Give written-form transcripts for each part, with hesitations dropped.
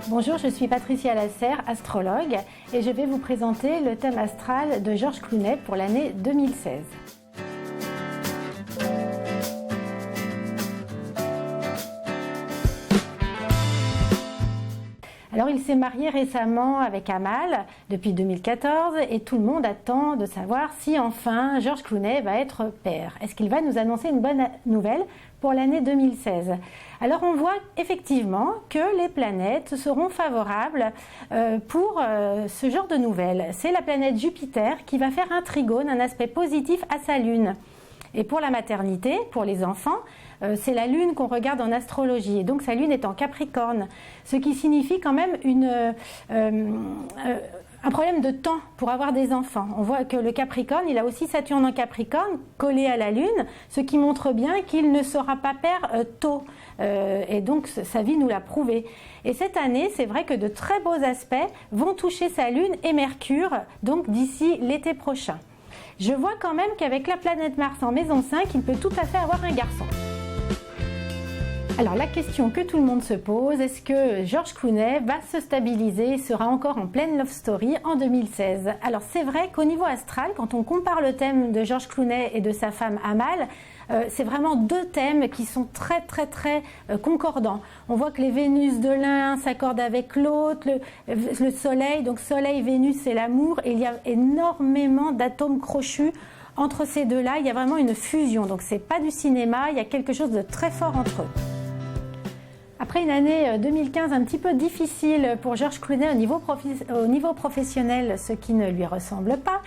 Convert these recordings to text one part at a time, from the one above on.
Bonjour, je suis Patricia Lasserre, astrologue, et je vais vous présenter le thème astral de Georges Clooney pour l'année 2016. Alors, il s'est marié récemment avec Amal depuis 2014 et tout le monde attend de savoir si enfin Georges Clooney va être père. Est-ce qu'il va nous annoncer une bonne nouvelle pour l'année 2016? Alors, on voit effectivement que les planètes seront favorables pour ce genre de nouvelles. C'est la planète Jupiter qui va faire un trigone, un aspect positif à sa Lune. Et pour la maternité, pour les enfants, c'est la Lune qu'on regarde en astrologie. Et donc sa Lune est en Capricorne, ce qui signifie quand même un problème de temps pour avoir des enfants. On voit que le Capricorne, il a aussi Saturne en Capricorne, collé à la Lune, ce qui montre bien qu'il ne sera pas père tôt. Et donc sa vie nous l'a prouvé. Et cette année, c'est vrai que de très beaux aspects vont toucher sa Lune et Mercure, donc d'ici l'été prochain. Je vois quand même qu'avec la planète Mars en maison 5, il peut tout à fait avoir un garçon. Alors la question que tout le monde se pose, est-ce que Georges Clooney va se stabiliser et sera encore en pleine love story en 2016? Alors c'est vrai qu'au niveau astral, quand on compare le thème de Georges Clooney et de sa femme Amal, c'est vraiment deux thèmes qui sont très concordants. On voit que les Vénus de l'un s'accordent avec l'autre, le Soleil, donc Soleil-Vénus c'est l'amour, et il y a énormément d'atomes crochus entre ces deux-là, il y a vraiment une fusion, donc c'est pas du cinéma, il y a quelque chose de très fort entre eux. Après une année 2015 un petit peu difficile pour Georges Clooney au niveau professionnel, ce qui ne lui ressemble pas,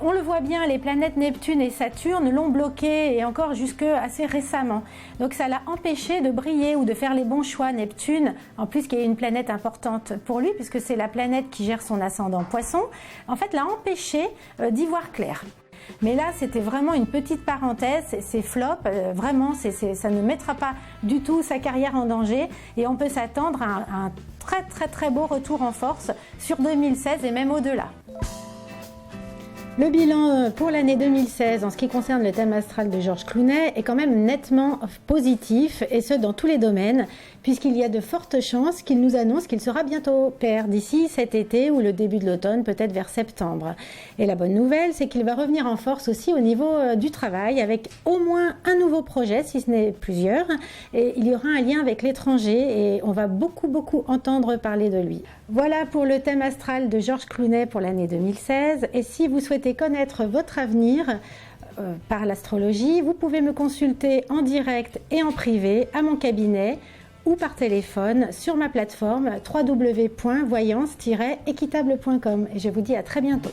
on le voit bien, les planètes Neptune et Saturne l'ont bloqué et encore jusque assez récemment. Donc ça l'a empêché de briller ou de faire les bons choix. Neptune, en plus qui est une planète importante pour lui puisque c'est la planète qui gère son ascendant Poisson, en fait l'a empêché d'y voir clair. Mais là, c'était vraiment une petite parenthèse, c'est flop, vraiment, ça ne mettra pas du tout sa carrière en danger et on peut s'attendre à un très beau retour en force sur 2016 et même au-delà. Le bilan pour l'année 2016 en ce qui concerne le thème astral de Georges Clooney est quand même nettement positif et ce dans tous les domaines puisqu'il y a de fortes chances qu'il nous annonce qu'il sera bientôt père d'ici cet été ou le début de l'automne, peut-être vers septembre. Et la bonne nouvelle, c'est qu'il va revenir en force aussi au niveau du travail avec au moins un nouveau projet, si ce n'est plusieurs, et il y aura un lien avec l'étranger et on va beaucoup entendre parler de lui. Voilà pour le thème astral de Georges Clooney pour l'année 2016 et si vous souhaitez connaître votre avenir par l'astrologie, vous pouvez me consulter en direct et en privé à mon cabinet ou par téléphone sur ma plateforme www.voyance-équitable.com et je vous dis à très bientôt.